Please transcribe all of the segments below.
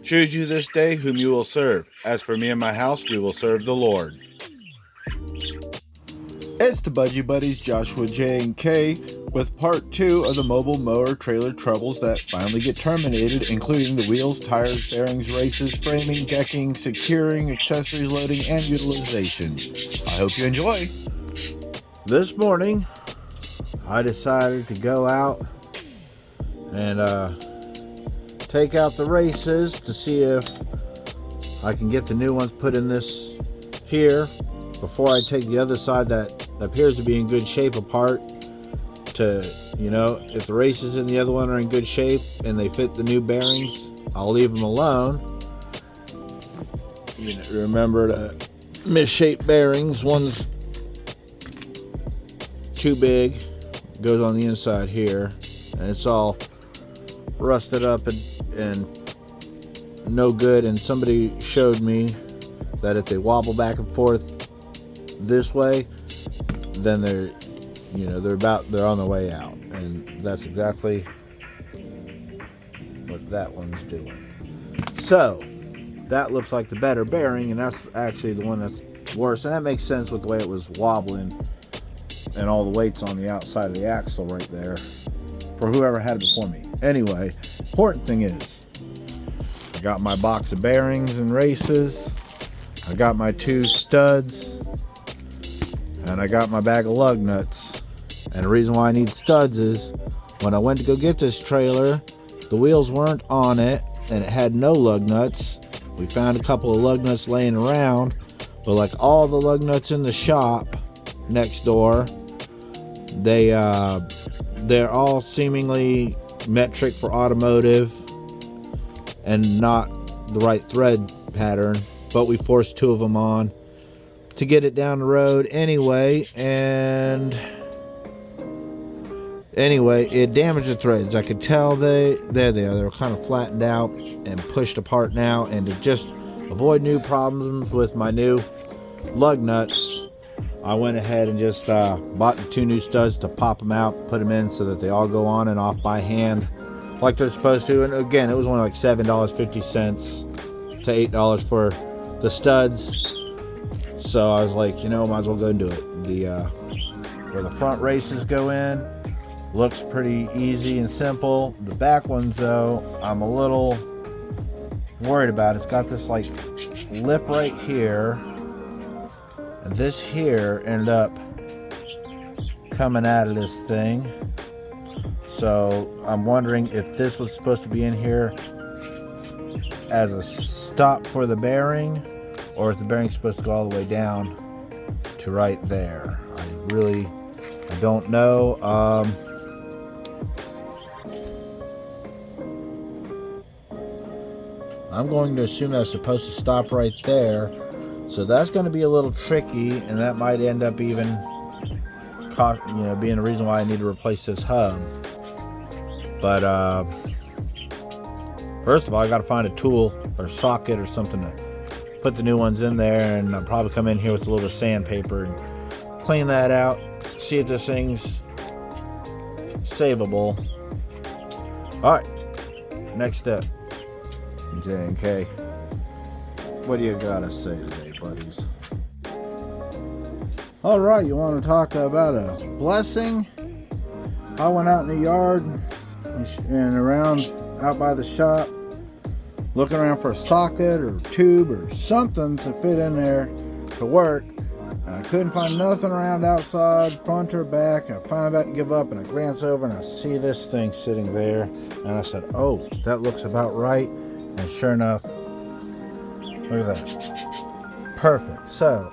Choose you this day whom you will serve. As for me and my house, we will serve the Lord. It's the Budgie Buddies, Joshua J and K, with part 2 of the mobile mower trailer troubles that finally get terminated, including the wheels, tires, bearings, races, framing, decking, securing, accessories loading, and utilization. I hope you enjoy. This morning, I decided to go out and take out the races to see if I can get the new ones put in this here before I take the other side that appears to be in good shape apart to, you know, if the races in the other one are in good shape and they fit the new bearings, I'll leave them alone. You know, remember the misshaped bearings, one's too big, goes on the inside here, and it's all rusted up and no good. And somebody showed me that if they wobble back and forth this way, then they're on their way out, and that's exactly what that one's doing. So that looks like the better bearing, and that's actually the one that's worse, and that makes sense with the way it was wobbling and all the weights on the outside of the axle right there for whoever had it before me. Anyway, important thing is I got my box of bearings and races, I got my 2 studs, and I got my bag of lug nuts. And the reason why I need studs is when I went to go get this trailer, the wheels weren't on it and it had no lug nuts. We found a couple of lug nuts laying around, but like all the lug nuts in the shop next door, they're all seemingly metric for automotive and not the right thread pattern, but we forced 2 of them on to get it down the road anyway, and it damaged the threads. I could tell there they are. They were kind of flattened out and pushed apart now, and to just avoid new problems with my new lug nuts, I went ahead and just bought the 2 new studs to pop them out, put them in so that they all go on and off by hand like they're supposed to. And again, it was only like $7.50 to $8 for the studs. So I was like, you know, might as well go and do it. Where the front races go in looks pretty easy and simple. The back ones, though, I'm a little worried about. It's got this like lip right here, and this here ended up coming out of this thing. So I'm wondering if this was supposed to be in here as a stop for the bearing, or if the bearing's supposed to go all the way down to right there. I don't know. I'm going to assume that's supposed to stop right there, so that's going to be a little tricky, and that might end up even being the reason why I need to replace this hub. But first of all, I got to find a tool or socket or something to put the new ones in there, and I'll probably come in here with a little sandpaper and clean that out, see if this thing's savable. Alright, next step. J&K, what do you gotta say today, buddies? Alright, you want to talk about a blessing? I went out in the yard and around out by the shop, looking around for a socket or tube or something to fit in there to work. And I couldn't find nothing around outside, front or back. I finally about to give up, and I glance over and I see this thing sitting there. And I said, oh, that looks about right. And sure enough, look at that. Perfect. So,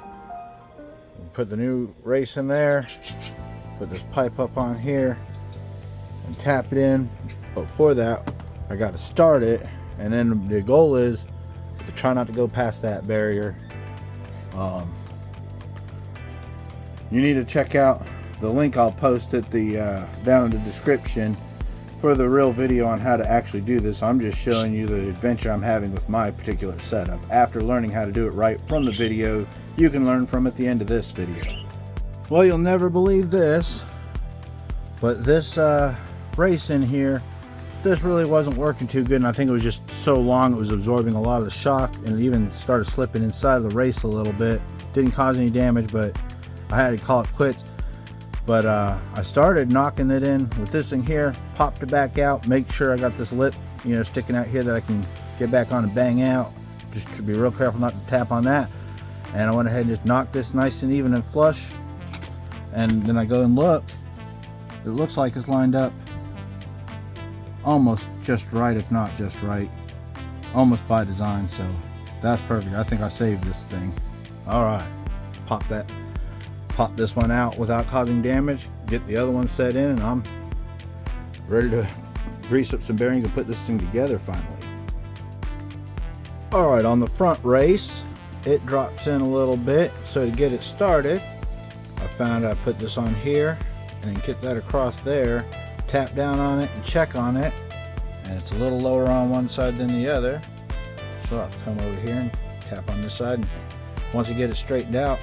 put the new race in there, put this pipe up on here, and tap it in. But for that, I got to start it. And then the goal is to try not to go past that barrier. You need to check out the link I'll post at the down in the description for the real video on how to actually do this. I'm just showing you the adventure I'm having with my particular setup. After learning how to do it right from the video, you can learn from at the end of this video. Well, you'll never believe this, but this race in here this really wasn't working too good, and I think it was just so long it was absorbing a lot of the shock, and it even started slipping inside of the race a little bit. Didn't cause any damage, but I had to call it quits. But I started knocking it in with this thing here, popped it back out, make sure I got this lip, you know, sticking out here that I can get back on and bang out. Just to be real careful not to tap on that. And I went ahead and just knocked this nice and even and flush. And then I go and look. It looks like it's lined up almost just right, if not just right. Almost by design, so that's perfect. I think I saved this thing. All right, pop this one out without causing damage, get the other one set in, and I'm ready to grease up some bearings and put this thing together finally. All right, on the front race, it drops in a little bit, so to get it started, I found I put this on here and then get that across there, tap down on it and check on it, and it's a little lower on one side than the other, so I'll come over here and tap on this side, and once I get it straightened out,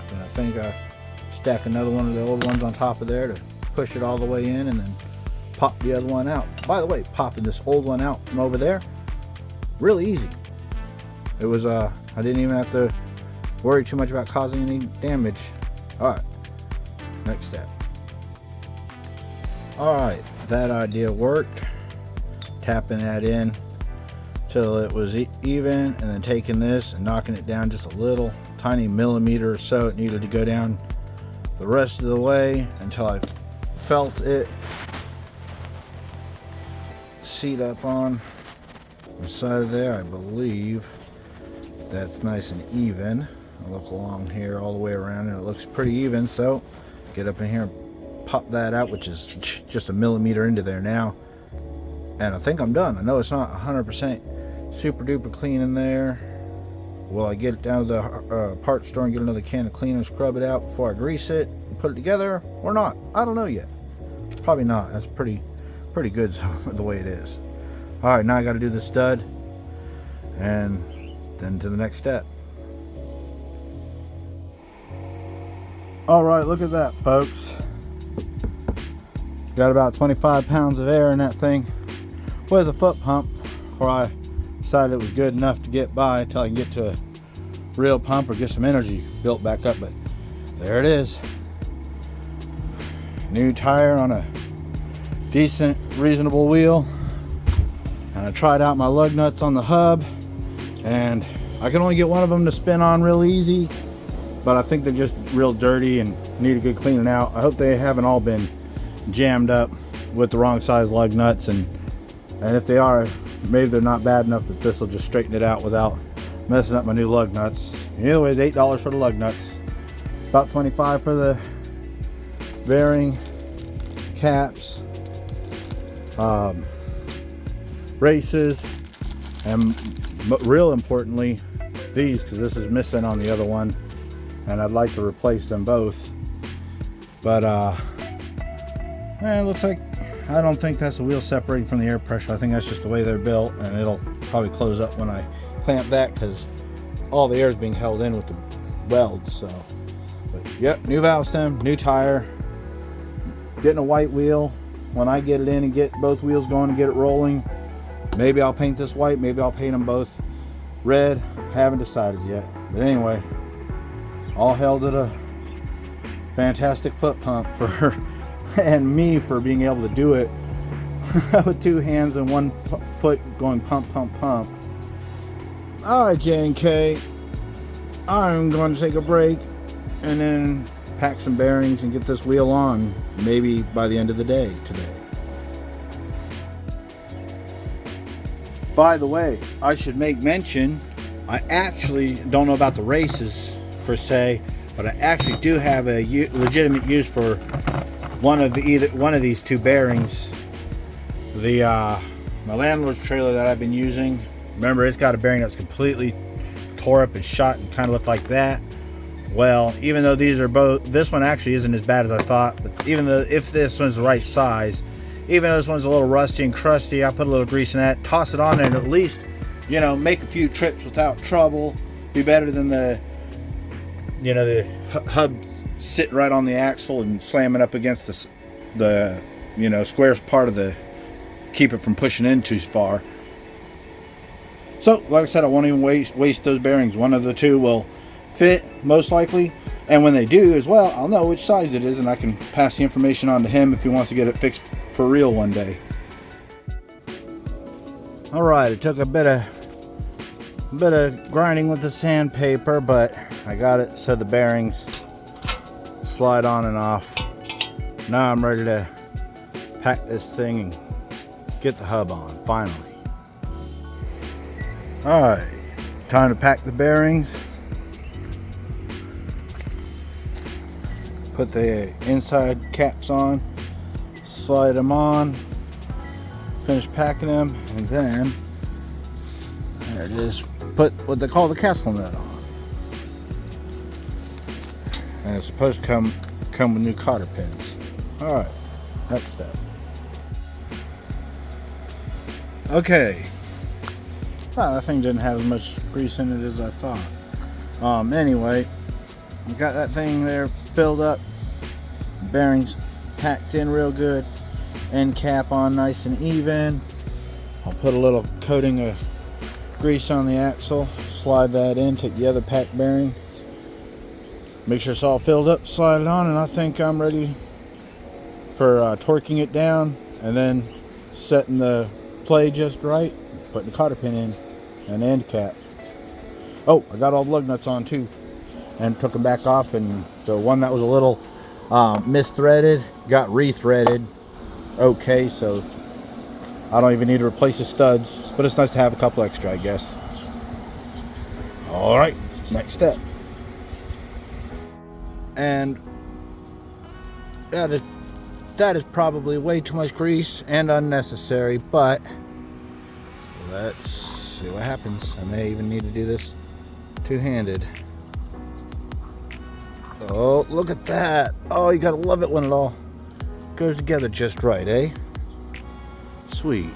then I think I stack another one of the old ones on top of there to push it all the way in, and then pop the other one out. By the way, popping this old one out from over there, really easy. It was I didn't even have to worry too much about causing any damage. All right, next step. All right, that idea worked. Tapping that in till it was even, and then taking this and knocking it down just a little tiny millimeter or so. It needed to go down the rest of the way until I felt it seat up on the side of there. I believe that's nice and even. I look along here all the way around and it looks pretty even, so get up in here and pop that out, which is just a millimeter into there now, and I think I'm done. I know it's not 100% super duper clean in there. Will I get it down to the parts store and get another can of cleaner, scrub it out before I grease it and put it together, or not? I don't know yet. Probably not. That's pretty good the way it is. All right, now I got to do the stud and then to the next step. All right, look at that, folks. Got about 25 pounds of air in that thing with a foot pump, where I decided it was good enough to get by until I can get to a real pump or get some energy built back up. But there it is. New tire on a decent, reasonable wheel. And I tried out my lug nuts on the hub, and I can only get one of them to spin on real easy, but I think they're just real dirty and need a good cleaning out. I hope they haven't all been jammed up with the wrong size lug nuts, and if they are, maybe they're not bad enough that this will just straighten it out without messing up my new lug nuts. Anyways, $8 for the lug nuts, about $25 for the bearing caps, races, and real importantly these, because this is missing on the other one and I'd like to replace them both. But it looks like, I don't think that's the wheel separating from the air pressure. I think that's just the way they're built, and it'll probably close up when I clamp that, because all the air is being held in with the welds. So, but yep, new valve stem, new tire, getting a white wheel. When I get it in and get both wheels going and get it rolling, maybe I'll paint this white, maybe I'll paint them both red. Haven't decided yet. But anyway, all hail to the fantastic foot pump for and me for being able to do it with two hands and one foot going pump, pump, pump. All right, J&K, I'm going to take a break and then pack some bearings and get this wheel on, maybe by the end of the day today. By the way, I should make mention, I actually don't know about the races per se, but I actually do have a legitimate use for one of these two bearings. The my landlord's trailer that I've been using, remember, it's got a bearing that's completely tore up and shot and kind of looked like that. Well, even though these are both, this one actually isn't as bad as I thought, but even though, if this one's the right size, even though this one's a little rusty and crusty, I put a little grease in that, toss it on there, and at least, you know, make a few trips without trouble. Be better than the, you know, the hub sitting right on the axle and slamming up against the you know, square part of the keep it from pushing in too far. So, like I said, I won't even waste those bearings. One of the two will fit, most likely. And when they do as well, I'll know which size it is, and I can pass the information on to him if he wants to get it fixed for real one day. All right, it took a bit of grinding with the sandpaper, but I got it so the bearings slide on and off. Now I'm ready to pack this thing and get the hub on, finally. All right, time to pack the bearings. Put the inside caps on, slide them on, finish packing them, and then there it is, put what they call the castle nut on. And it's supposed to come with new cotter pins. All right, next step. Okay. Well, that thing didn't have as much grease in it as I thought. Anyway, I got that thing there filled up, bearings packed in real good, end cap on nice and even. I'll put a little coating of grease on the axle, slide that in, take the other pack bearing, make sure it's all filled up, slide it on, and I think I'm ready for torquing it down and then setting the play just right, putting the cotter pin in and end cap. Oh, I got all the lug nuts on too, and took them back off, and the one that was a little misthreaded got rethreaded okay, so I don't even need to replace the studs, but it's nice to have a couple extra, I guess. All right, next step. And that is probably way too much grease and unnecessary, but let's see what happens. I may even need to do this two-handed. Oh, look at that. Oh, you gotta love it when it all goes together just right, eh? Sweet.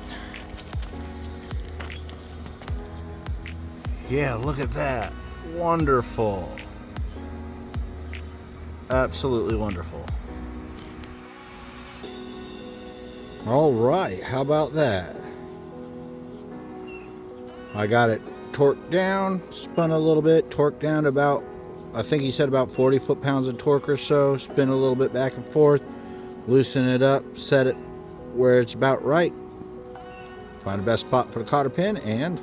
Yeah, look at that. Wonderful. Absolutely wonderful. All right, how about that? I got it torqued down, spun a little bit, torqued down to about, I think he said about 40 foot-pounds of torque or so, spin a little bit back and forth, loosen it up, set it where it's about right, find the best spot for the cotter pin, and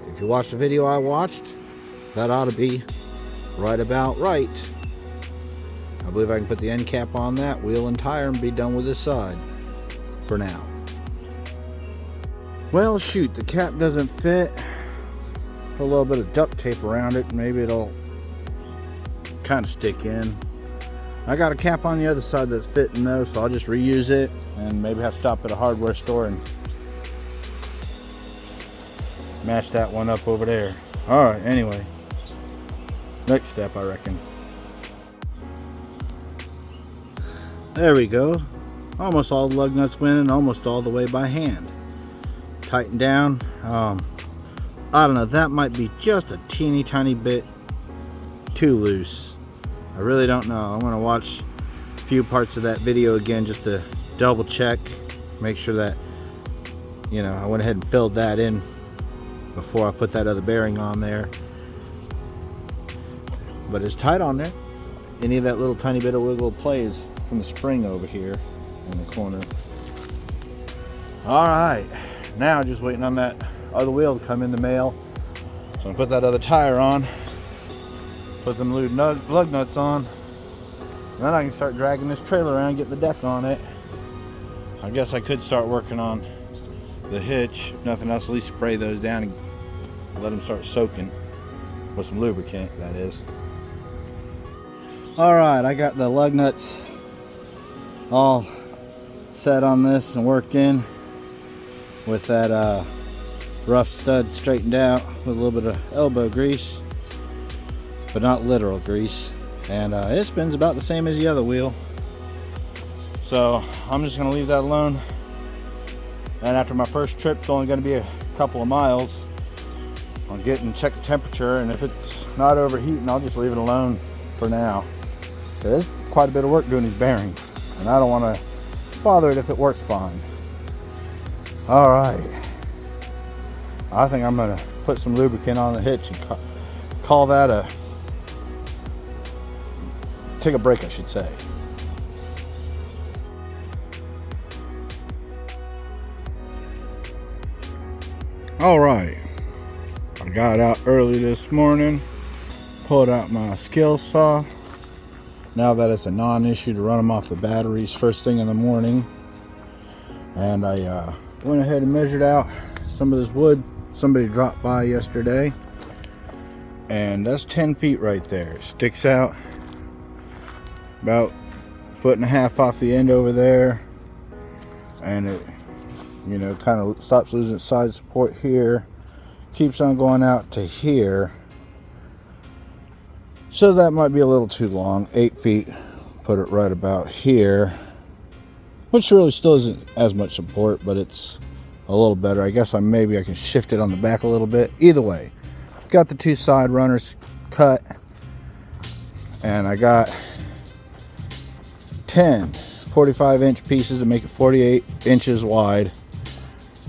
if you watched the video I watched, that ought to be right about right. I believe I can put the end cap on that, wheel and tire, and be done with this side for now. Well, shoot, the cap doesn't fit. Put a little bit of duct tape around it, maybe it'll kind of stick in. I got a cap on the other side that's fitting though, so I'll just reuse it and maybe have to stop at a hardware store and match that one up over there. All right, anyway, next step, I reckon. There we go. Almost all the lug nuts went in, almost all the way by hand. Tighten down. I don't know, that might be just a teeny tiny bit too loose. I really don't know. I'm gonna watch a few parts of that video again just to double check, make sure that, you know, I went ahead and filled that in before I put that other bearing on there. But it's tight on there. Any of that little tiny bit of wiggle play is from the spring over here in the corner. All right, now just waiting on that other wheel to come in the mail. So I'm gonna put that other tire on, put them lug nuts on, and then I can start dragging this trailer around, get the deck on it. I guess I could start working on the hitch. If nothing else, at least spray those down and let them start soaking with some lubricant, that is. All right, I got the lug nuts all set on this and worked in with that rough stud straightened out with a little bit of elbow grease, but not literal grease, and it spins about the same as the other wheel, so I'm just gonna leave that alone. And after my first trip, it's only gonna be a couple of miles, I'll get and check the temperature, and if it's not overheating, I'll just leave it alone for now. There's quite a bit of work doing these bearings, and I don't want to bother it if it works fine. All right. I think I'm gonna put some lubricant on the hitch and call that a, take a break, I should say. All right. I got out early this morning, pulled out my skill saw. Now that it's a non-issue to run them off the batteries first thing in the morning. And I went ahead and measured out some of this wood somebody dropped by yesterday. And that's 10 feet right there. It sticks out about 1.5 feet off the end over there. And it, you know, kind of stops losing its side support here. Keeps on going out to here. So that might be a little too long. 8 feet, put it right about here. Which really still isn't as much support, but it's a little better. I guess maybe I can shift it on the back a little bit. Either way, got the 2 side runners cut. And I got 10 45-inch pieces to make it 48 inches wide.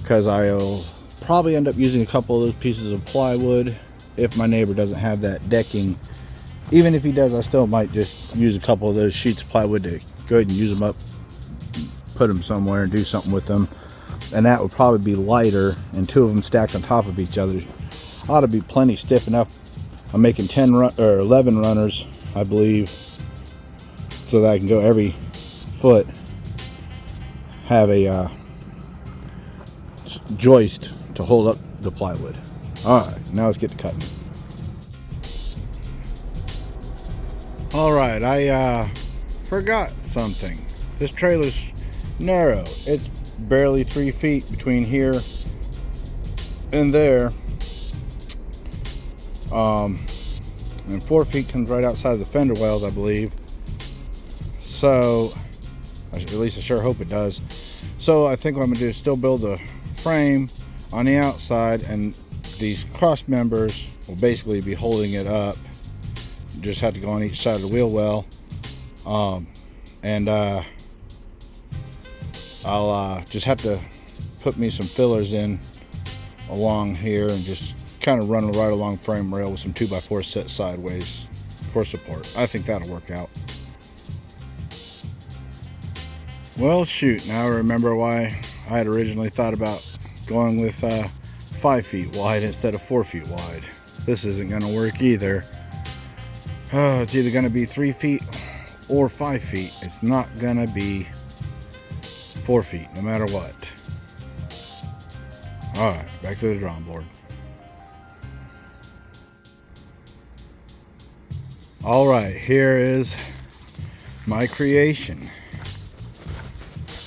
Because I'll probably end up using a couple of those pieces of plywood if my neighbor doesn't have that decking. Even if he does, I still might just use a couple of those sheets of plywood to go ahead and use them up, put them somewhere and do something with them. And that would probably be lighter, and 2 of them stacked on top of each other ought to be plenty stiff enough. I'm making 11 runners, I believe, so that I can go every foot have a joist to hold up the plywood. Alright, now let's get to cutting. Alright, I forgot something. This trailer's narrow. It's barely 3 feet between here and there. And 4 feet comes right outside of the fender wells, I believe. So, at least I sure hope it does. So I think what I'm going to do is still build a frame on the outside, and these cross members will basically be holding it up. Just have to go on each side of the wheel well. I'll just have to put me some fillers in along here and just kind of run a right along frame rail with some 2x4 set sideways for support. I think that'll work out. Well, shoot, now I remember why I had originally thought about going with 5 feet wide instead of 4 feet wide. This isn't going to work either. It's either going to be 3 feet or 5 feet. It's not going to be 4 feet, no matter what. Alright, back to the drawing board. Alright, here is my creation.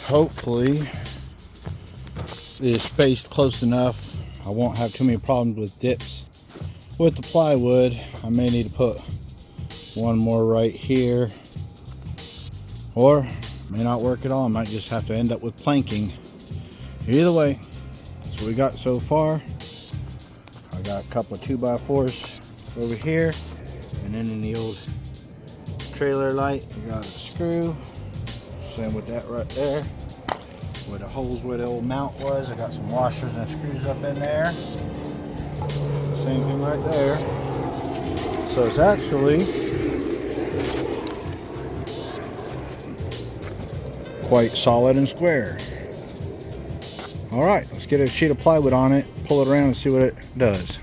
Hopefully it is spaced close enough. I won't have too many problems with dips with the plywood. I may need to put one more right here, or may not work at all. I might just have to end up with planking. Either way, that's what we got so far. I got a couple of 2x4s over here, and then in the old trailer light I got a screw. Same with that right there, where the holes where the old mount was. I got some washers and screws up in there. Same thing right there. So it's actually quite solid and square. Alright, let's get a sheet of plywood on it, pull it around and see what it does.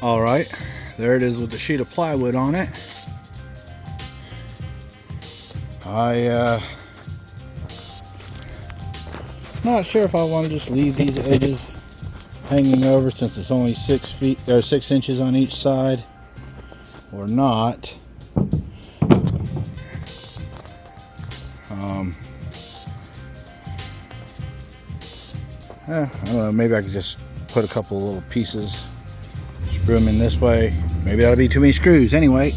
Alright, there it is with the sheet of plywood on it. Not sure if I want to just leave these edges hanging over since it's only 6 inches on each side, or not. I don't know, maybe I could just put a couple of little pieces, screw them in this way. Maybe that'll be too many screws. Anyway,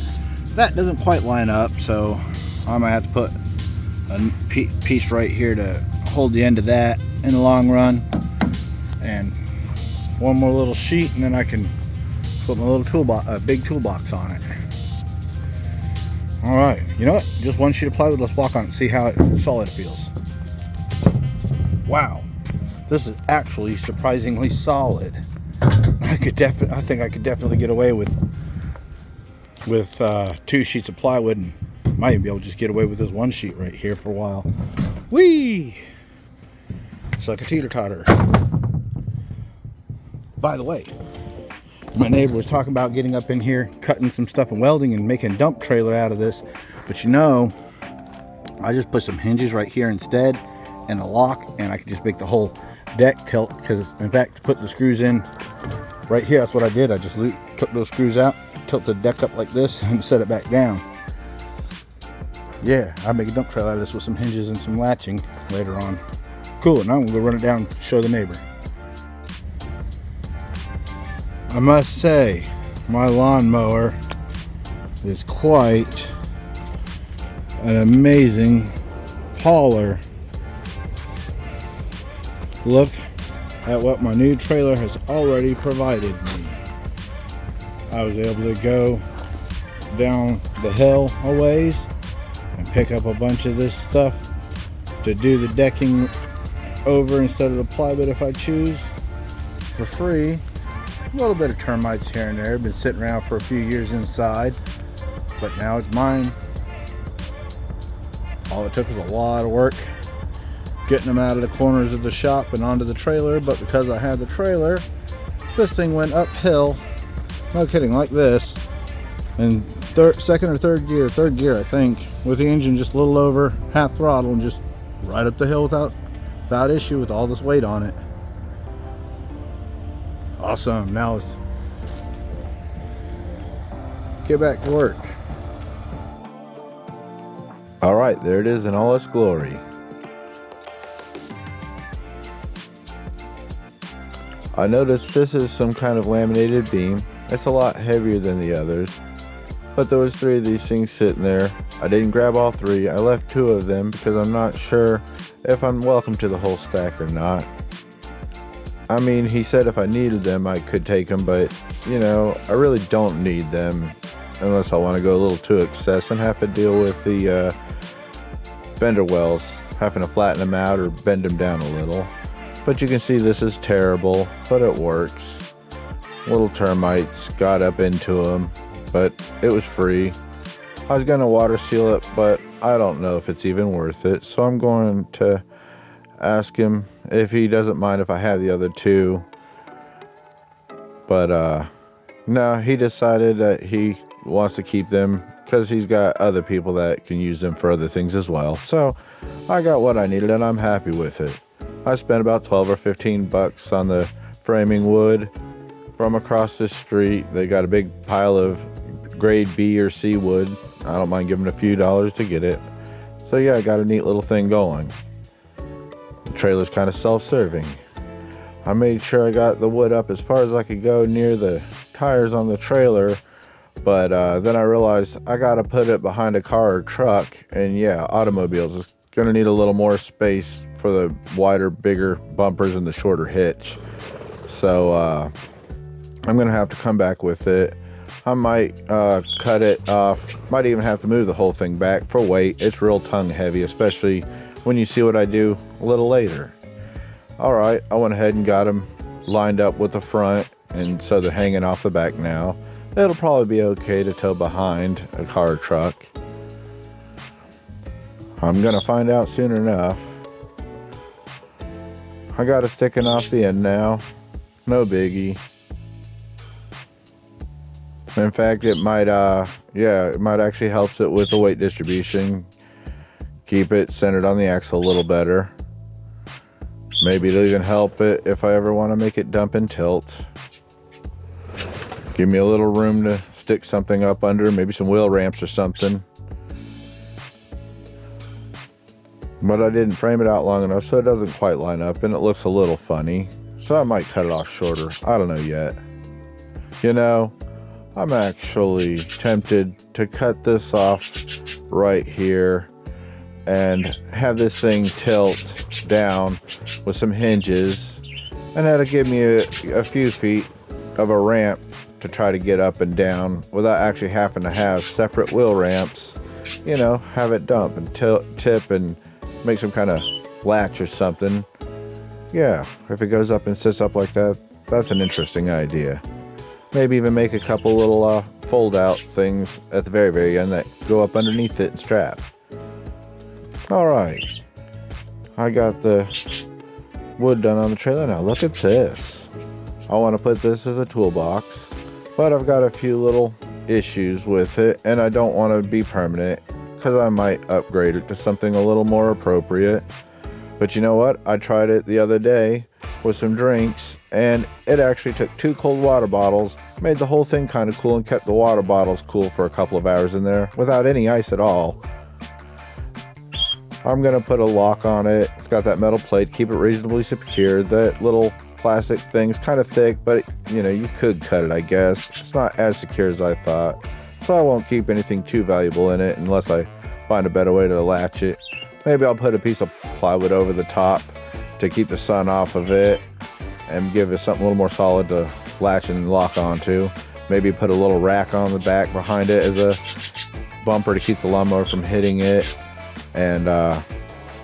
that doesn't quite line up, so I might have to put a piece right here to hold the end of that in the long run, and one more little sheet, and then I can put my little toolbox, big toolbox on it. All right, you know what? Just one sheet of plywood. Let's walk on it and see how solid it feels. Wow, this is actually surprisingly solid. I think I could definitely get away with 2 sheets of plywood, and might even be able to just get away with this 1 sheet right here for a while. Whee! It's like a teeter-totter. By the way, my neighbor was talking about getting up in here, cutting some stuff and welding and making a dump trailer out of this. But you know, I just put some hinges right here instead and a lock, and I could just make the whole deck tilt. Because in fact, to put the screws in right here, that's what I did. I just took those screws out, tilted the deck up like this, and set it back down. Yeah, I'll make a dump trailer out of this with some hinges and some latching later on. Cool, and I'm gonna go run it down and show the neighbor. I must say, my lawnmower is quite an amazing hauler. Look at what my new trailer has already provided me. I was able to go down the hill a ways and pick up a bunch of this stuff to do the decking over instead of the plywood if I choose, for free. A little bit of termites here and there, been sitting around for a few years inside, but now it's mine. All it took was a lot of work getting them out of the corners of the shop and onto the trailer, but because I had the trailer, this thing went uphill, no kidding, like this, in second or third gear I think, with the engine just a little over half throttle, and just right up the hill without issue with all this weight on it. Awesome. Now let's get back to work. All right, there it is in all its glory. I noticed this is some kind of laminated beam. It's a lot heavier than the others, but there was 3 of these things sitting there. I didn't grab all 3. I left 2 of them because I'm not sure if I'm welcome to the whole stack or not. I mean, he said if I needed them, I could take them, but, you know, I really don't need them unless I want to go a little too excess and have to deal with the fender wells, having to flatten them out or bend them down a little. But you can see this is terrible, but it works. Little termites got up into them, but it was free. I was going to water seal it, but I don't know if it's even worth it, so I'm going to ask him if he doesn't mind if I have the other 2. But no, he decided that he wants to keep them because he's got other people that can use them for other things as well. So I got what I needed and I'm happy with it. I spent about 12 or 15 bucks on the framing wood from across the street. They got a big pile of grade B or C wood. I don't mind giving a few dollars to get it. So yeah, I got a neat little thing going. The trailer's kind of self-serving. I made sure I got the wood up as far as I could go near the tires on the trailer, but then I realized I gotta put it behind a car or truck, and yeah, automobiles is gonna need a little more space for the wider, bigger bumpers and the shorter hitch. So I'm gonna have to come back with it. I might cut it off, might even have to move the whole thing back for weight. It's real tongue heavy, especially when you see what I do a little later. Alright, I went ahead and got them lined up with the front, and so they're hanging off the back now. It'll probably be okay to tow behind a car or truck. I'm gonna find out soon enough. I got it sticking off the end now. No biggie. In fact, it might actually helps it with the weight distribution. Keep it centered on the axle a little better. Maybe it'll even help it if I ever want to make it dump and tilt. Give me a little room to stick something up under, maybe some wheel ramps or something. But I didn't frame it out long enough, so it doesn't quite line up, and it looks a little funny. So I might cut it off shorter. I don't know yet. You know, I'm actually tempted to cut this off right here and have this thing tilt down with some hinges, and that'll give me a few feet of a ramp to try to get up and down without actually having to have separate wheel ramps. You know, have it dump and tip and make some kind of latch or something Yeah, if it goes up and sits up like that, that's an interesting idea. Maybe even make a couple little fold out things at the very end that go up underneath it and strap. Alright, I got the wood done on the trailer. Now look at this. I want to put this as a toolbox, but I've got a few little issues with it, and I don't want to be permanent because I might upgrade it to something a little more appropriate. But you know what? I tried it the other day with some drinks, and it actually took 2 cold water bottles, made the whole thing kind of cool, and kept the water bottles cool for a couple of hours in there without any ice at all. I'm gonna put a lock on it. It's got that metal plate, keep it reasonably secure. That little plastic thing's kind of thick, but you know, you could cut it, I guess. It's not as secure as I thought, so I won't keep anything too valuable in it unless I find a better way to latch it. Maybe I'll put a piece of plywood over the top to keep the sun off of it and give it something a little more solid to latch and lock onto. Maybe put a little rack on the back behind it as a bumper to keep the lawnmower from hitting it, and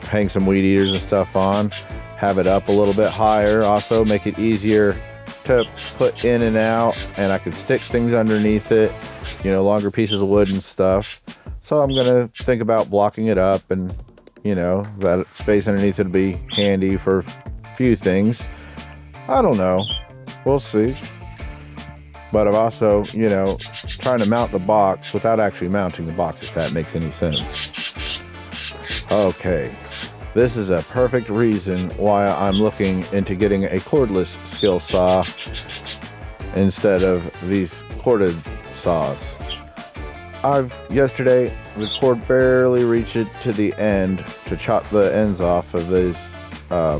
hang some weed eaters and stuff on. Have it up a little bit higher, also make it easier to put in and out, and I could stick things underneath it, you know, longer pieces of wood and stuff. So I'm gonna think about blocking it up, and you know, that space underneath it would be handy for a few things. I don't know, we'll see. But I'm also, you know, trying to mount the box without actually mounting the box, if that makes any sense. Okay, this is a perfect reason why I'm looking into getting a cordless skill saw instead of these corded saws. Yesterday, the cord barely reached it to the end to chop the ends off of these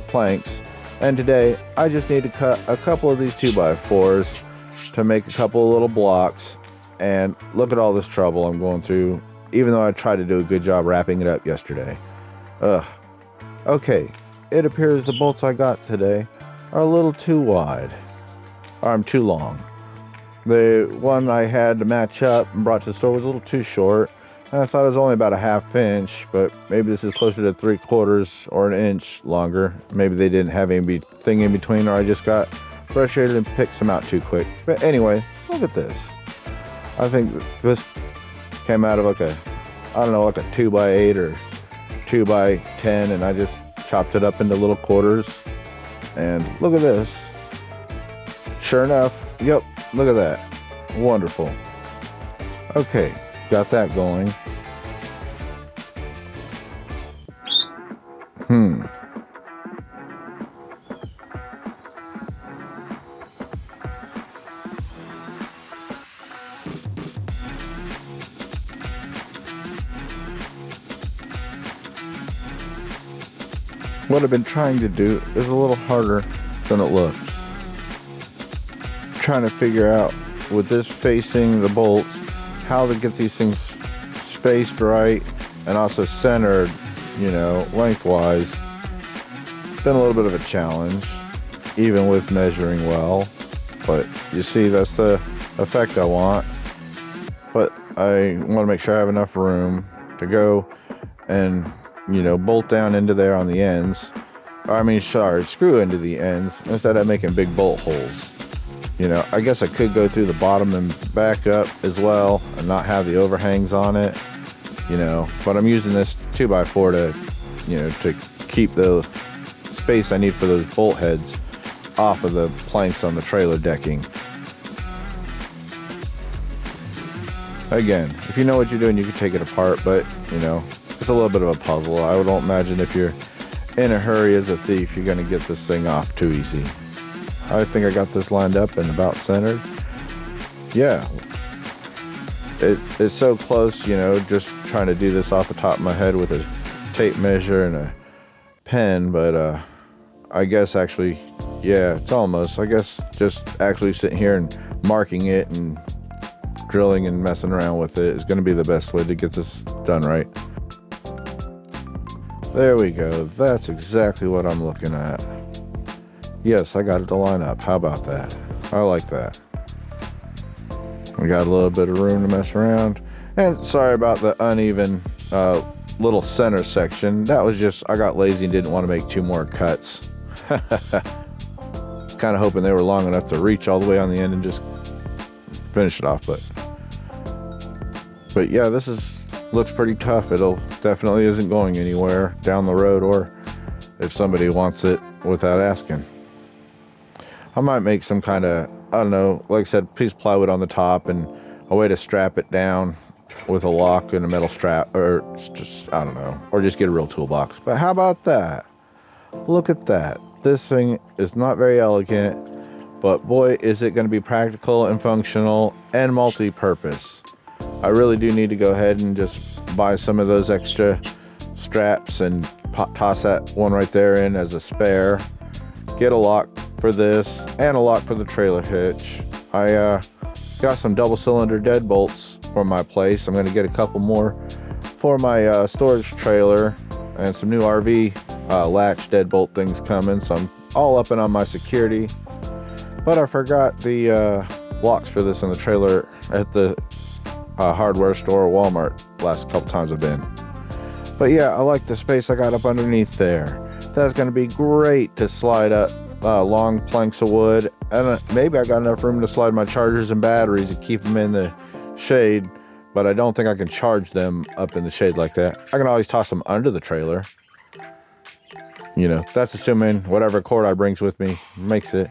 planks, and today I just need to cut a couple of these 2x4s to make a couple of little blocks. And look at all this trouble I'm going through, even though I tried to do a good job wrapping it up yesterday. Okay, it appears the bolts I got today are a little too wide, or I'm too long. The one I had to match up and brought to the store was a little too short, and I thought it was only about a 1/2 inch, but maybe this is closer to 3/4 or an inch longer. Maybe they didn't have anything in between, or I just got frustrated and picked some out too quick. But anyway, look at this. I think this came out of like a 2x8 or 2x10, and I just chopped it up into little quarters. And look at this. Sure enough, yep, look at that. Wonderful. Okay, got that going. What I've been trying to do is a little harder than it looks. Trying to figure out, with this facing the bolts, how to get these things spaced right and also centered, you know, lengthwise. It's been a little bit of a challenge, even with measuring well. But you see, that's the effect I want. But I want to make sure I have enough room to go and, you know, bolt down into there on the ends. Screw into the ends instead of making big bolt holes. You know, I guess I could go through the bottom and back up as well and not have the overhangs on it, you know, but I'm using this 2x4 to, you know, to keep the space I need for those bolt heads off of the planks on the trailer decking. Again, if you know what you're doing, you can take it apart, but, you know, it's a little bit of a puzzle. I don't imagine if you're in a hurry as a thief, you're going to get this thing off too easy. I think I got this lined up and about centered. Yeah. It's so close, you know, just trying to do this off the top of my head with a tape measure and a pen, but I guess actually, yeah, it's almost. I guess just actually sitting here and marking it and drilling and messing around with it is going to be the best way to get this done right. There we go. That's exactly what I'm looking at. Yes, I got it to line up. How about that? I like that. We got a little bit of room to mess around. And sorry about the uneven little center section. That was just, I got lazy and didn't want to make 2 more cuts. Kind of hoping they were long enough to reach all the way on the end and just finish it off, but yeah, this looks pretty tough. It'll definitely isn't going anywhere down the road, or if somebody wants it without asking. I might make some kind of, I don't know, like I said, piece of plywood on the top and a way to strap it down with a lock and a metal strap, or just, I don't know, or just get a real toolbox. But how about that? Look at that. This thing is not very elegant, but boy, is it going to be practical and functional and multi-purpose. I really do need to go ahead and just buy some of those extra straps and toss that one right there in as a spare. Get a lock for this and a lock for the trailer hitch. I got some double cylinder deadbolts from my place. I'm going to get a couple more for my storage trailer, and some new RV latch deadbolt things coming, so I'm all up and on my security. But I forgot the locks for this in the trailer at the hardware store or Walmart last couple times I've been. But yeah, I like the space I got up underneath there. That's going to be great to slide up long planks of wood, and maybe I got enough room to slide my chargers and batteries and keep them in the shade, but I don't think I can charge them up in the shade like that. I can always toss them under the trailer. You know, that's assuming whatever cord I brings with me makes it.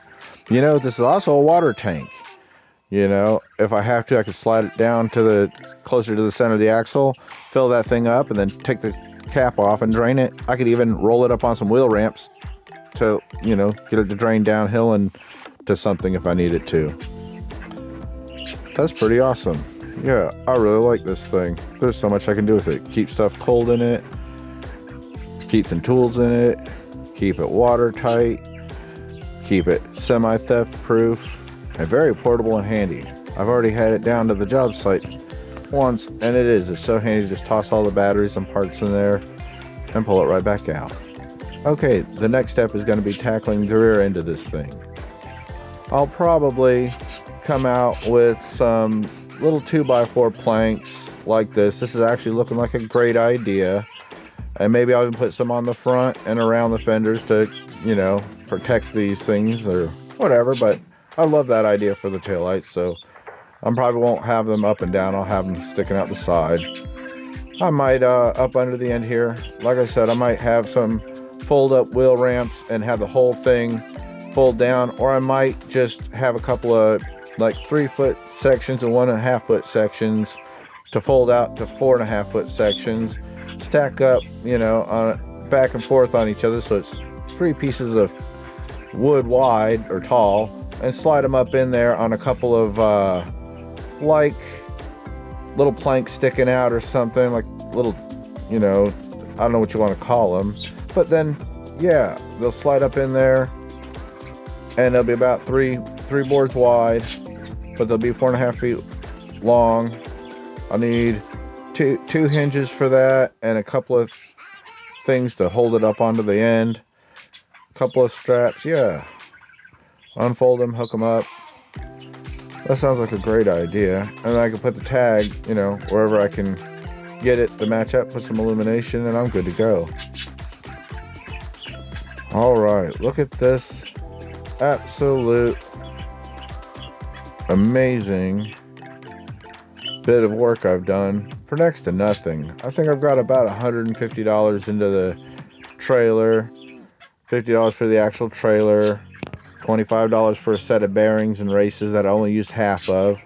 You know, this is also a water tank. You know, if I have to, I could slide it down to the closer to the center of the axle, fill that thing up, and then take the cap off and drain it. I could even roll it up on some wheel ramps to, you know, get it to drain downhill and to something if I need it to. That's pretty awesome. Yeah, I really like this thing. There's so much I can do with it. Keep stuff cold in it, keep some tools in it, keep it watertight, keep it semi-theft proof, and very portable and handy. I've already had it down to the job site once, and it's so handy to just toss all the batteries and parts in there and pull it right back out. Okay, the next step is going to be tackling the rear end of this thing. I'll probably come out with some little 2x4 planks like this. This is actually looking like a great idea. And maybe I'll even put some on the front and around the fenders to, you know, protect these things or whatever. But I love that idea for the taillights, so I probably won't have them up and down. I'll have them sticking out the side. I might, up under the end here, like I said, I might have some fold up wheel ramps and have the whole thing fold down, or I might just have a couple of like 3-foot sections and 1.5-foot sections to fold out to 4.5-foot sections, stack up, you know, on back and forth on each other, so it's 3 pieces of wood wide or tall, and slide them up in there on a couple of like little planks sticking out or something, like little, you know, I don't know what you want to call them, but then yeah, they'll slide up in there, and they'll be about three boards wide, but they'll be 4.5 feet long. I need two hinges for that, and a couple of things to hold it up onto the end, a couple of straps. Yeah, unfold them, hook them up. That sounds like a great idea. And I can put the tag, you know, wherever I can get it to match up, put some illumination, and I'm good to go. All right, look at this absolute amazing bit of work I've done for next to nothing. I think I've got about $150 into the trailer, $50 for the actual trailer, $25 for a set of bearings and races that I only used half of.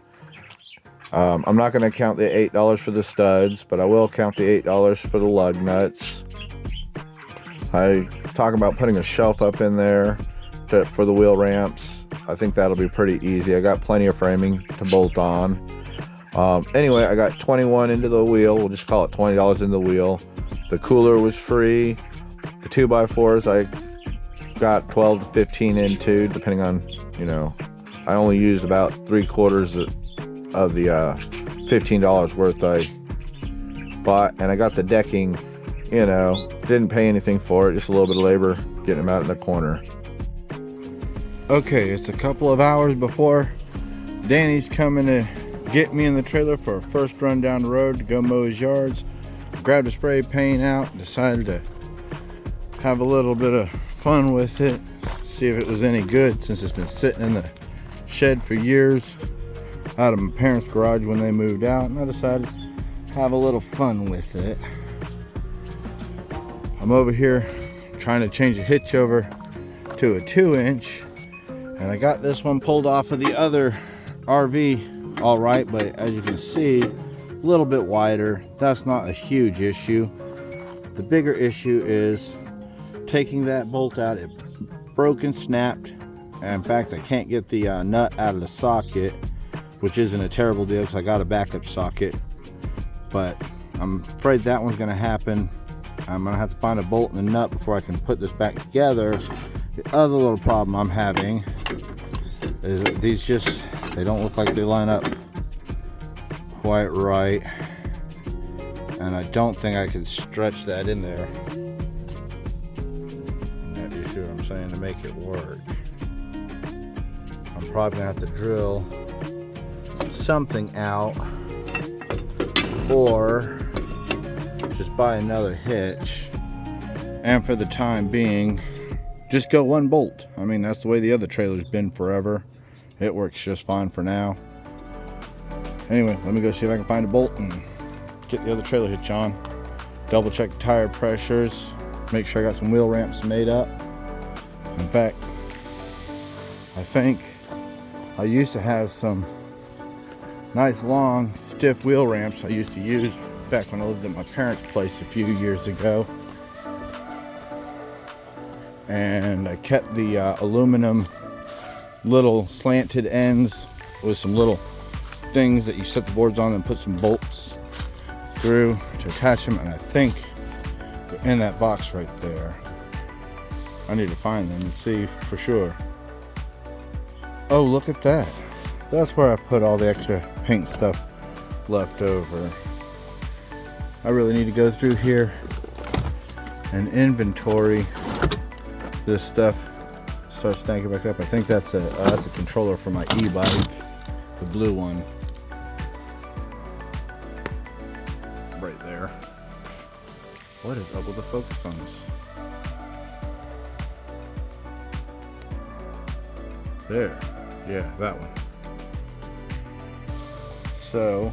I'm not going to count the $8 for the studs, but I will count the $8 for the lug nuts. I talk about putting a shelf up in there for the wheel ramps. I think that'll be pretty easy. I got plenty of framing to bolt on. Anyway, I got 21 into the wheel. We'll just call it $20 in the wheel. The cooler was free. The 2x4s I got 12 to 15 into, depending on, you know, I only used about 3/4 of the $15 worth I bought, and I got the decking, you know, didn't pay anything for it, just a little bit of labor getting them out in the corner. Okay, it's a couple of hours before Danny's coming to get me in the trailer for a first run down the road to go mow his yards. Grabbed a spray paint out, decided to have a little bit of fun with it. see if it was any good, since it's been sitting in the shed for years out of my parents' garage when they moved out, and I decided to have a little fun with it. I'm over here trying to change a hitch over to a 2-inch, and I got this one pulled off of the other RV all right, but as you can see, a little bit wider. That's not a huge issue. The bigger issue is taking that bolt out. It broke and snapped, and in fact I can't get the nut out of the socket, which isn't a terrible deal because I got a backup socket, but I'm afraid that one's going to happen. I'm going to have to find a bolt and a nut before I can put this back together. The other little problem I'm having is that these they don't look like they line up quite right, and I don't think I can stretch that in there. You see what I'm saying, to make it work. I'm probably going to have to drill something out, or just buy another hitch, and for the time being just go one bolt. I mean, that's the way the other trailer's been forever. It works just fine for now. Anyway, let me go see if I can find a bolt and get the other trailer hitch on. Double check the tire pressures, make sure I got some wheel ramps made up. In fact, I think I used to have some nice long stiff wheel ramps I used to use back when I lived at my parents' place a few years ago, and I kept the aluminum little slanted ends with some little things that you set the boards on and put some bolts through to attach them, and I think they're in that box right there. I need to find them and see for sure. Oh, look at that. That's where I put all the extra paint stuff left over. I really need to go through here and inventory this stuff. Start stacking back up. I think that's a controller for my e-bike, the blue one, right there. What is up with the focus on this? There, yeah, that one. So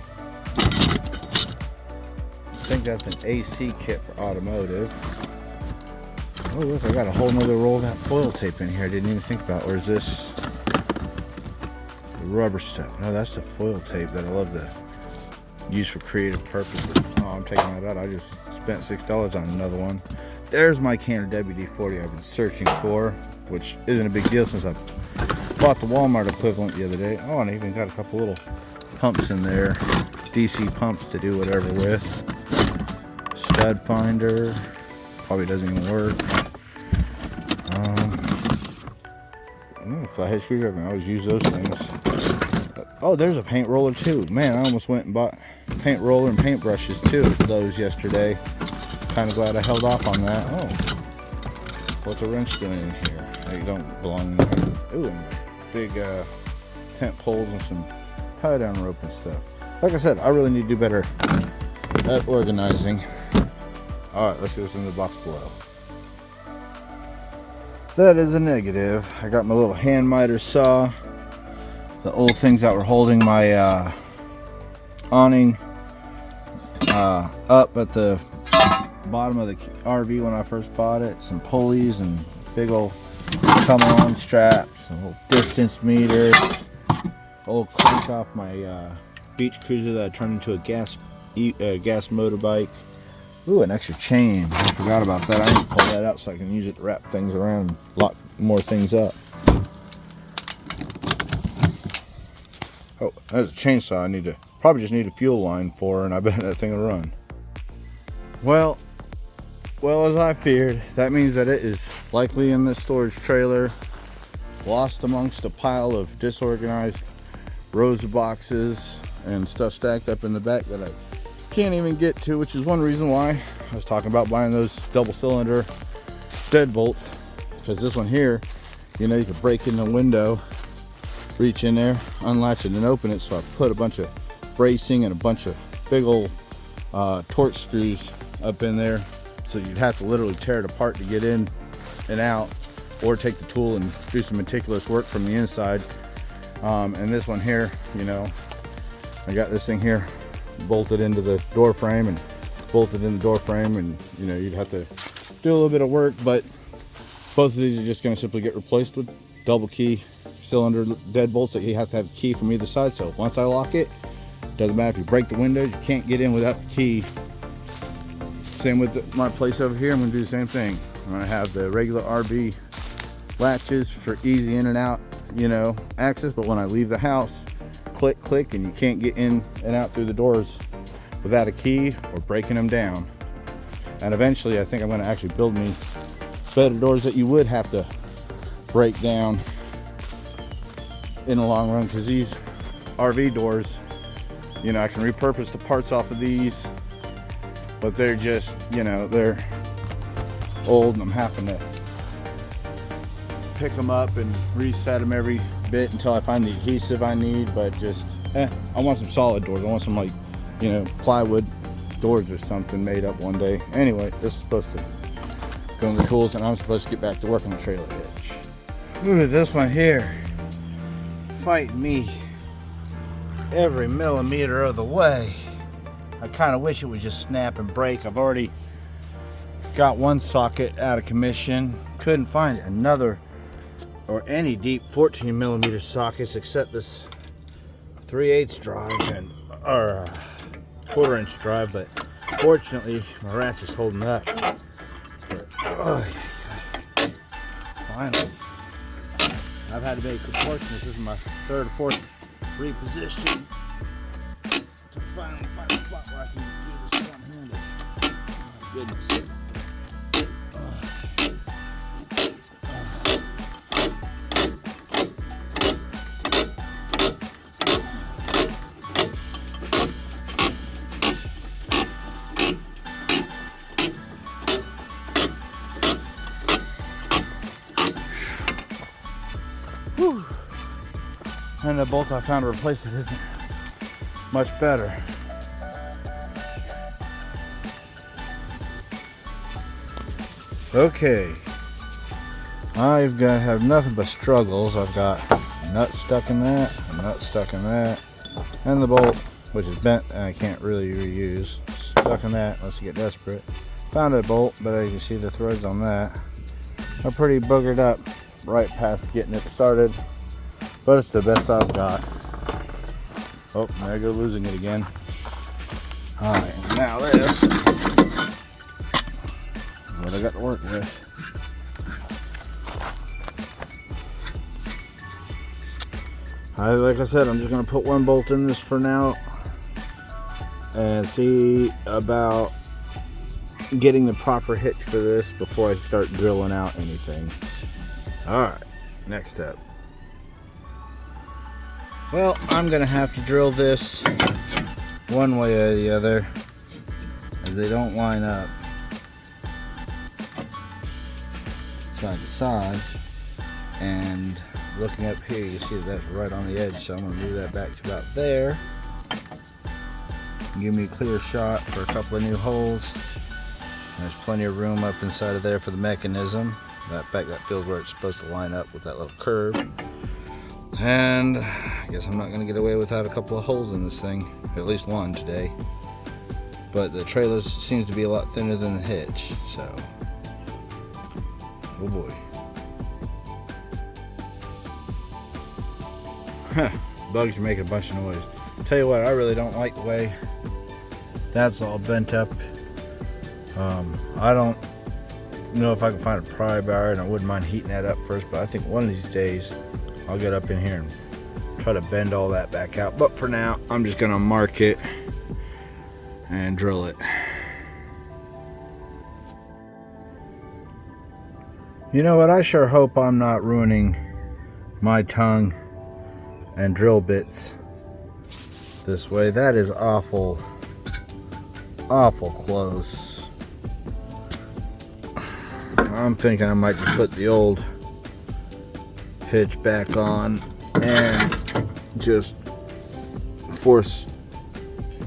I think that's an AC kit for automotive. Oh look, I got a whole nother roll of that foil tape in here I didn't even think about. Or is this the rubber stuff? No, that's the foil tape that I love to use for creative purposes. Oh, I'm taking that out. I just spent $6 on another one. There's my can of WD-40 I've been searching for, which isn't a big deal since I bought the Walmart equivalent the other day. Oh, and I even got a couple little pumps in there, DC pumps to do whatever with. Stud finder, probably doesn't even work. Flathead screwdriver, I always use those things. Oh, there's a paint roller too. Man, I almost went and bought paint roller and paint brushes too at those yesterday. Kind of glad I held off on that. Oh, what's a wrench doing in here? They don't belong in there. Ooh, and big tent poles and some tie down rope and stuff. Like I said, I really need to do better at organizing. All right, let's see what's in the box below. That is a negative. I got my little hand miter saw, the old things that were holding my awning up at the bottom of the RV when I first bought it. Some pulleys and big old come on straps, a little distance meter, old crank off my beach cruiser that I turned into a gas motorbike. Ooh, an extra chain. I forgot about that. I need to pull that out so I can use it to wrap things around and lock more things up. Oh, there's a chainsaw I probably just need a fuel line for, and I bet that thing will run. Well, as I feared, that means that it is likely in this storage trailer, lost amongst a pile of disorganized rows of boxes and stuff stacked up in the back that I can't even get to, which is one reason why I was talking about buying those double cylinder deadbolts, because this one here, you know, you could break in the window, reach in there, unlatch it and open it. So I put a bunch of bracing and a bunch of big old torque screws up in there, so you'd have to literally tear it apart to get in and out. or take the tool and do some meticulous work from the inside. And this one here, you know, I got this thing here bolted into the door frame and bolted in the door frame, and you know, you'd have to do a little bit of work, but both of these are just going to simply get replaced with double key cylinder deadbolts that you have to have the key from either side. So once I lock it, doesn't matter if you break the windows, you can't get in without the key. Same with my place over here. I'm going to do the same thing. I'm going to have the regular RB latches for easy in and out, you know, access, but when I leave the house, click click, and you can't get in and out through the doors without a key or breaking them down. And eventually I think I'm going to actually build me better doors that you would have to break down in the long run, because these RV doors, you know, I can repurpose the parts off of these, but they're just, you know, they're old and I'm having to pick them up and reset them every bit until I find the adhesive I need. But just I want some solid doors. I want some, like, you know, plywood doors or something made up one day. Anyway, this is supposed to go in the tools, and I'm supposed to get back to work on the trailer hitch. Look at this one here, fighting me every millimeter of the way. I kind of wish it would just snap and break. I've already got one socket out of commission. Couldn't find another or any deep 14 millimeter sockets except this 3/8 drive and or 1/4 inch drive, but fortunately my ratchet's holding up. But, finally, I've had to make proportions. This is my third or fourth reposition to finally find a spot where I can do this one-handed. Oh, goodness. Whew. And the bolt I found to replace it isn't much better. Okay, I've got have nothing but struggles. I've got a nut stuck in that, a nut stuck in that, and the bolt, which is bent and I can't really reuse, stuck in that unless you get desperate. Found a bolt, but as you can see, the threads on that are pretty boogered up right past getting it started, but it's the best I've got. Oh, there I go, losing it again. All right, now this is what I got to work with. Like I said, I'm just going to put one bolt in this for now and see about getting the proper hitch for this before I start drilling out anything. Alright, next step. Well, I'm going to have to drill this one way or the other, as they don't line up side to side. And looking up here, you see that's right on the edge, so I'm going to move that back to about there. Give me a clear shot for a couple of new holes. There's plenty of room up inside of there for the mechanism. In fact, that feels where it's supposed to line up with that little curve. And I guess I'm not going to get away without a couple of holes in this thing, at least one today. But the trailer seems to be a lot thinner than the hitch, so oh boy. Bugs are making a bunch of noise. Tell you what, I really don't like the way that's all bent up. I don't know if I can find a pry bar, and I wouldn't mind heating that up first, but I think one of these days I'll get up in here and try to bend all that back out. But for now, I'm just gonna mark it and drill it. You know what, I sure hope I'm not ruining my tongue and drill bits this way. That is awful close. I'm thinking I might just put the old hitch back on and just force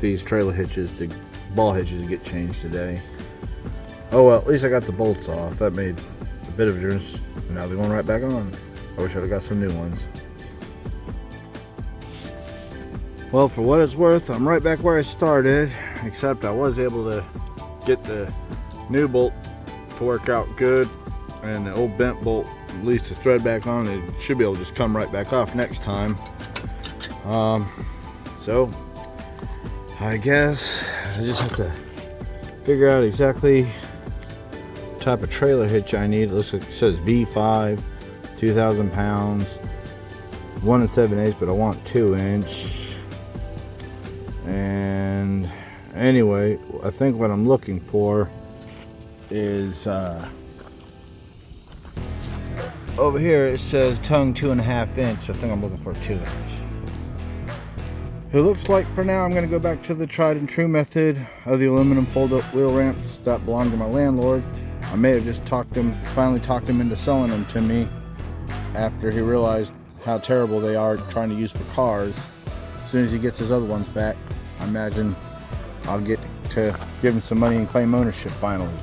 these trailer hitches to ball hitches to get changed today. Oh well, at least I got the bolts off. That made a bit of a difference. Now they're going right back on. I wish I'd have got some new ones. Well, for what it's worth, I'm right back where I started, except I was able to get the new bolt to work out good, and the old bent bolt, at least to thread back on. It should be able to just come right back off next time. So I guess I just have to figure out exactly what type of trailer hitch I need. It looks like it says V5, 2,000 pounds, 1 7/8, but I want 2-inch. And anyway, I think what I'm looking for is over here it says tongue 2.5 inch. So I think I'm looking for a 2-inch. It looks like for now I'm going to go back to the tried and true method of the aluminum fold-up wheel ramps that belong to my landlord. I may have just finally talked him into selling them to me after he realized how terrible they are trying to use for cars. As soon as he gets his other ones back, I imagine I'll get to give him some money and claim ownership finally.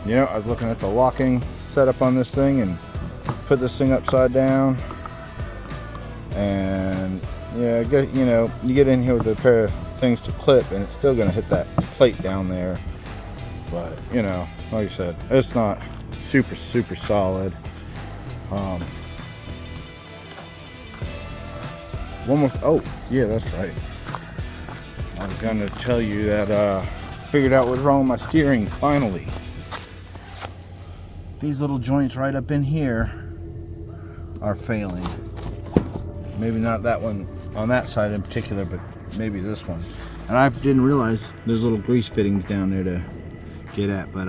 You know, I was looking at the locking setup on this thing and put this thing upside down, and yeah, you know, you get in here with a pair of things to clip and it's still gonna hit that plate down there. But you know, like I said, it's not super solid. One more, oh yeah, that's right. I was gonna tell you that figured out what's wrong with my steering finally. These little joints right up in here are failing. Maybe not that one on that side in particular, but maybe this one. And I didn't realize there's little grease fittings down there to get at, but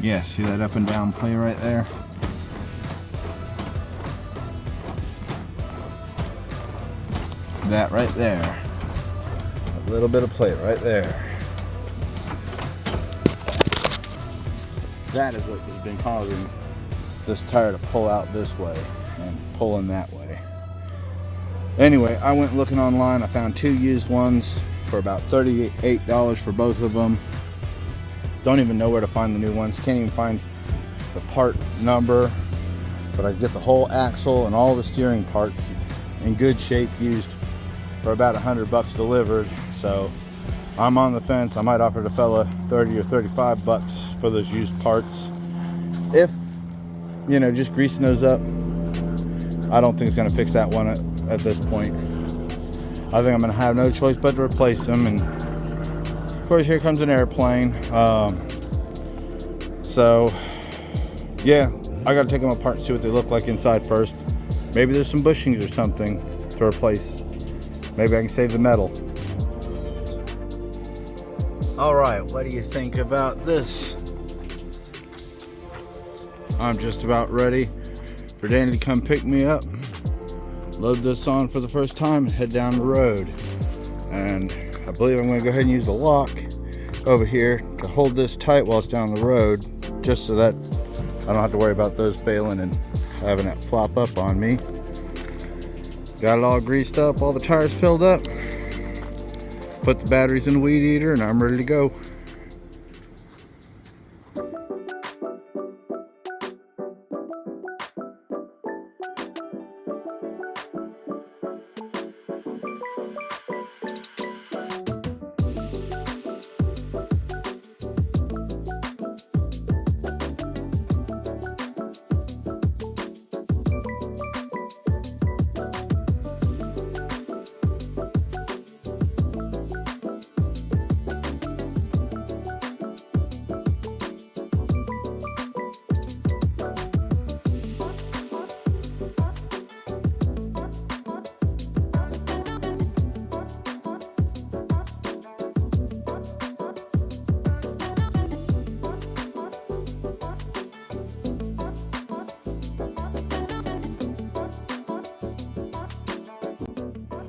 yeah, see that up and down play right there? That right there. A little bit of plate right there. That is what has been causing this tire to pull out this way and pull in that way. Anyway, I went looking online. I found 2 used ones for about $38 for both of them. Don't even know where to find the new ones. Can't even find the part number, but I get the whole axle and all the steering parts in good shape used for about $100 delivered. So I'm on the fence. I might offer the fella 30 or 35 bucks for those used parts. If, you know, just greasing those up, I don't think it's going to fix that one at this point. I think I'm going to have no choice but to replace them. And of course, here comes an airplane. So yeah, I got to take them apart and see what they look like inside first. Maybe there's some bushings or something to replace. Maybe I can save the metal. All right, what do you think about this? I'm just about ready for Danny to come pick me up, load this on for the first time, and head down the road. And I believe I'm going to go ahead and use the lock over here to hold this tight while it's down the road, just so that I don't have to worry about those failing and having it flop up on me. Got it all greased up, all the tires filled up. Put the batteries in the weed eater, and I'm ready to go.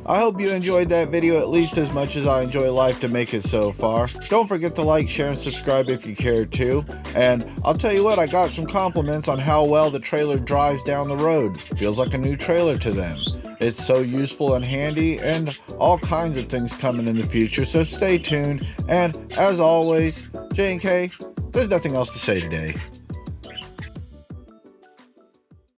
I hope you enjoyed that video at least as much as I enjoy life to make it so far. Don't forget to like, share, and subscribe if you care to. And I'll tell you what, I got some compliments on how well the trailer drives down the road. Feels like a new trailer to them. It's so useful and handy, and all kinds of things coming in the future, so stay tuned. And as always, J&K, there's nothing else to say today.